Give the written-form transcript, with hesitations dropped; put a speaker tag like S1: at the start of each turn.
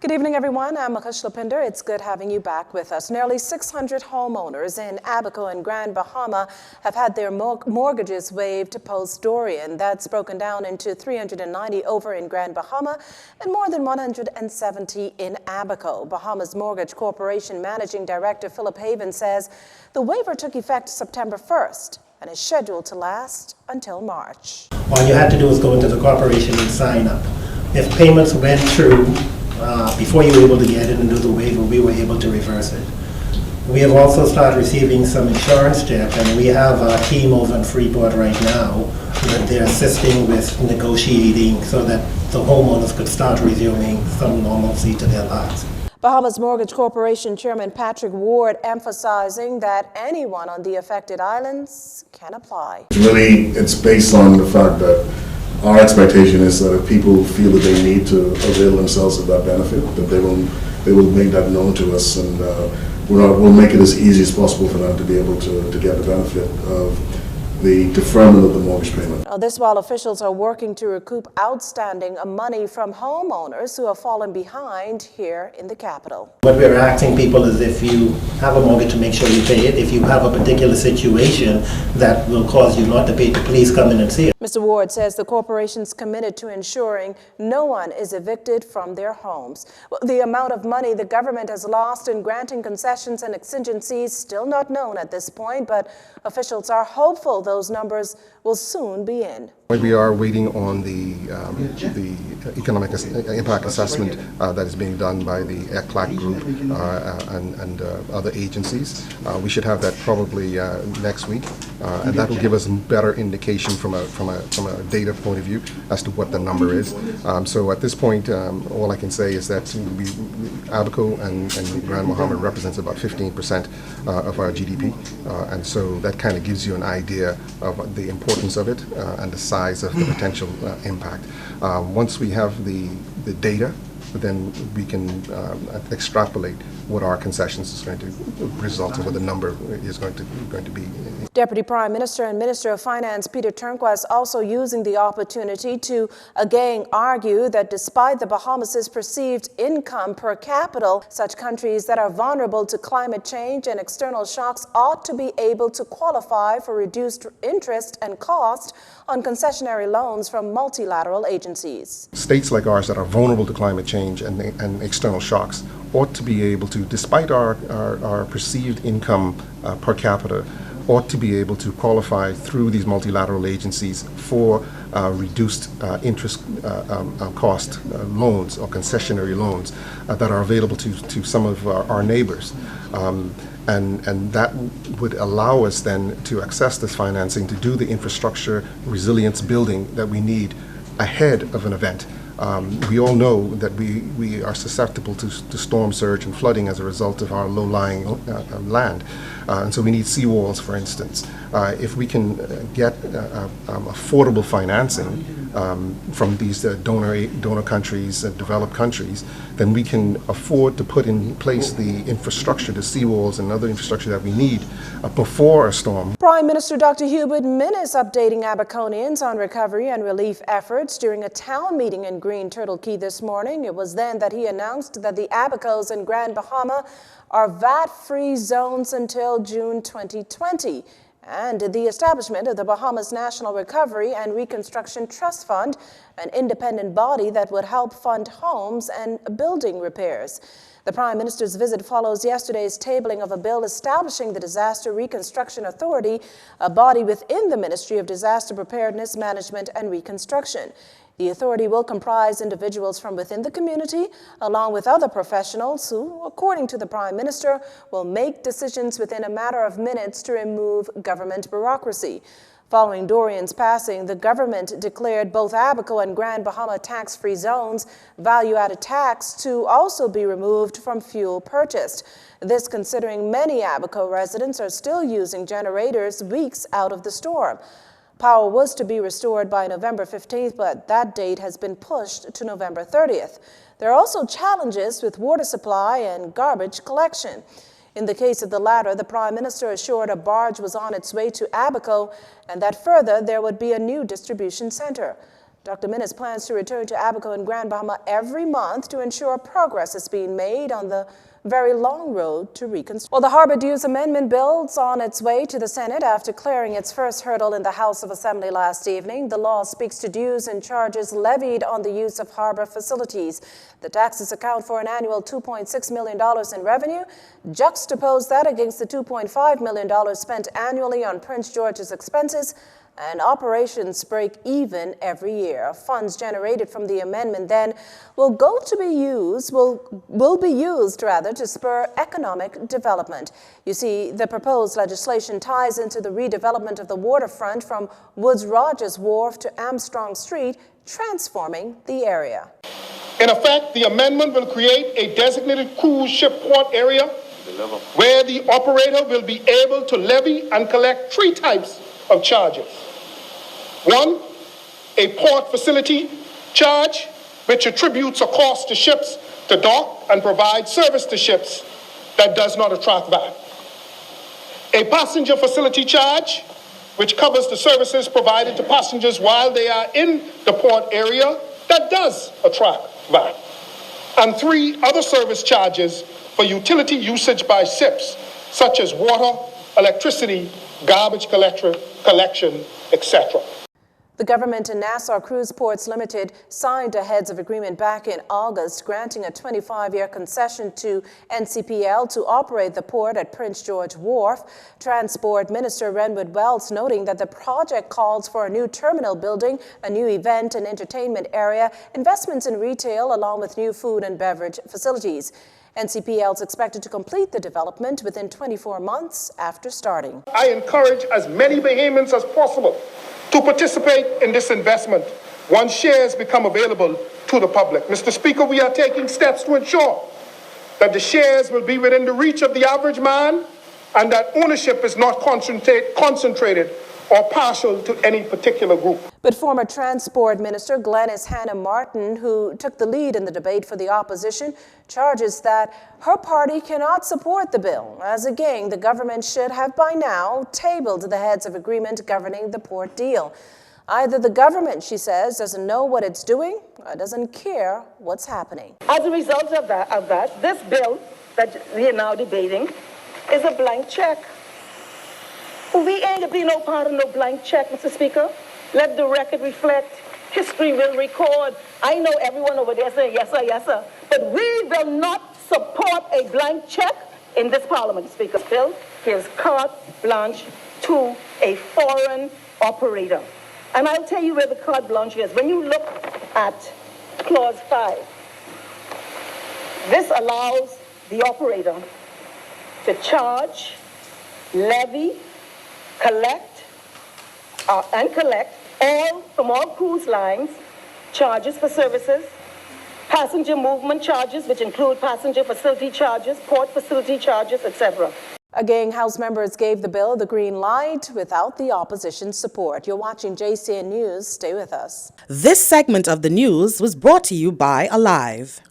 S1: Good evening, everyone. I'm Akash Lapinder. It's good having you back with us. Nearly 600 homeowners in Abaco and Grand Bahama have had their mortgages waived post-Dorian. That's broken down into 390 over in Grand Bahama and more than 170 in Abaco. Bahamas Mortgage Corporation Managing Director Philip Haven says the waiver took effect September 1st and is scheduled to last until March.
S2: All you had to do was go into the corporation and sign up. If payments went through before you were able to get it and do the waiver, we were able to reverse it. We have also started receiving some insurance check, and we have a team over in Freeport right now that they're assisting with negotiating so that the homeowners could start resuming some normalcy to their lives.
S1: Bahamas Mortgage Corporation Chairman Patrick Ward emphasizing that anyone on the affected islands can apply.
S3: It's based on the fact that our expectation is that if people feel that they need to avail themselves of that benefit, that they will make that known to us, and we'll make it as easy as possible for them to be able to get the benefit of the deferment of the mortgage payment.
S1: This while officials are working to recoup outstanding money from homeowners who have fallen behind here in the capital.
S2: What we're asking people is, if you have a mortgage, to make sure you pay it. If you have a particular situation that will cause you not to pay, to please come in and see it.
S1: Mr. Ward says the corporation's committed to ensuring no one is evicted from their homes. Well, the amount of money the government has lost in granting concessions and exigencies still not known at this point, but officials are hopeful those numbers will soon be in.
S4: We are waiting on the economic impact assessment that is being done by the ECLAC group and other agencies. We should have that probably next week, and that will give us a better indication from a data point of view as to what the number is. So at this point, all I can say is that Abaco and Grand Bahama represents about 15% of our GDP, and so that kind of gives you an idea of the importance of it and the size of the potential impact. Once we have the data, then we can extrapolate what our concessions is going to result in, what the number is going to be.
S1: Deputy Prime Minister and Minister of Finance Peter Turnquist also using the opportunity to again argue that despite the Bahamas' perceived income per capita, such countries that are vulnerable to climate change and external shocks ought to be able to qualify for reduced interest and cost on concessionary loans from multilateral agencies.
S4: States like ours that are vulnerable to climate change and external shocks ought to be able to, despite our perceived income per capita, ought to be able to qualify through these multilateral agencies for reduced interest cost loans or concessionary loans that are available to some of our neighbors. And that would allow us then to access this financing to do the infrastructure resilience building that we need ahead of an event. We all know that we are susceptible to storm surge and flooding as a result of our low-lying land. And so we need seawalls, for instance. If we can get affordable financing from these donor countries and developed countries, then we can afford to put in place the infrastructure, the seawalls and other infrastructure that we need before a storm.
S1: Prime Minister Dr. Hubert Minnis updating Abaconians on recovery and relief efforts during a town meeting in Green Turtle Key this morning. It was then that he announced that the Abacos in Grand Bahama are VAT-free zones until June 2020. And the establishment of the Bahamas National Recovery and Reconstruction Trust Fund, an independent body that would help fund homes and building repairs. The Prime Minister's visit follows yesterday's tabling of a bill establishing the Disaster Reconstruction Authority, a body within the Ministry of Disaster Preparedness, Management and Reconstruction. The authority will comprise individuals from within the community, along with other professionals who, according to the Prime Minister, will make decisions within a matter of minutes to remove government bureaucracy. Following Dorian's passing, the government declared both Abaco and Grand Bahama tax-free zones, value-added tax to also be removed from fuel purchased. This considering many Abaco residents are still using generators weeks out of the storm. Power was to be restored by November 15th, but that date has been pushed to November 30th. There are also challenges with water supply and garbage collection. In the case of the latter, the Prime Minister assured a barge was on its way to Abaco and that further there would be a new distribution center. Dr. Minnis plans to return to Abaco and Grand Bahama every month to ensure progress is being made on the very long road to reconstruction. Well, the Harbor Dues Amendment bill's on its way to the Senate after clearing its first hurdle in the House of Assembly last evening. The law speaks to dues and charges levied on the use of harbor facilities. The taxes account for an annual $2.6 million in revenue. Juxtapose that against the $2.5 million spent annually on Prince George's expenses, and operations break even every year. Funds generated from the amendment then will be used to spur economic development. You see, the proposed legislation ties into the redevelopment of the waterfront from Woods Rogers Wharf to Armstrong Street, transforming the area.
S5: In effect, the amendment will create a designated cruise ship port area where the operator will be able to levy and collect three types of charges. One, a port facility charge, which attributes a cost to ships to dock and provide service to ships that does not attract VAT. A passenger facility charge, which covers the services provided to passengers while they are in the port area that does attract VAT. And three, other service charges for utility usage by ships, such as water, electricity, garbage collection, etc.
S1: The government and Nassau Cruise Ports Limited signed a heads of agreement back in August, granting a 25-year concession to NCPL to operate the port at Prince George Wharf. Transport Minister Renwood Wells noting that the project calls for a new terminal building, a new event and entertainment area, investments in retail, along with new food and beverage facilities. NCPL is expected to complete the development within 24 months after starting.
S5: I encourage as many Bahamians as possible to participate in this investment once shares become available to the public. Mr. Speaker, we are taking steps to ensure that the shares will be within the reach of the average man and that ownership is not concentrated or partial to any particular group.
S1: But former Transport Minister Glenys Hannah Martin, who took the lead in the debate for the opposition, charges that her party cannot support the bill, as again the government should have by now tabled the heads of agreement governing the port deal. Either the government, she says, doesn't know what it's doing or doesn't care what's happening.
S6: As a result of that, this bill that we are now debating is a blank check. We ain't gonna be no part of no blank check, Mr. Speaker. Let the record reflect. History will record. I know everyone over there saying, yes, sir, yes, sir. But we will not support a blank check in this Parliament, Speaker. Bill gives carte blanche to a foreign operator. And I'll tell you where the carte blanche is. When you look at Clause 5, this allows the operator to charge, levy, collect all from all cruise lines charges for services, passenger movement charges, which include passenger facility charges, port facility charges, etc.
S1: Again, House members gave the bill the green light without the opposition's support. You're watching JCN News. Stay with us.
S7: This segment of the news was brought to you by Alive.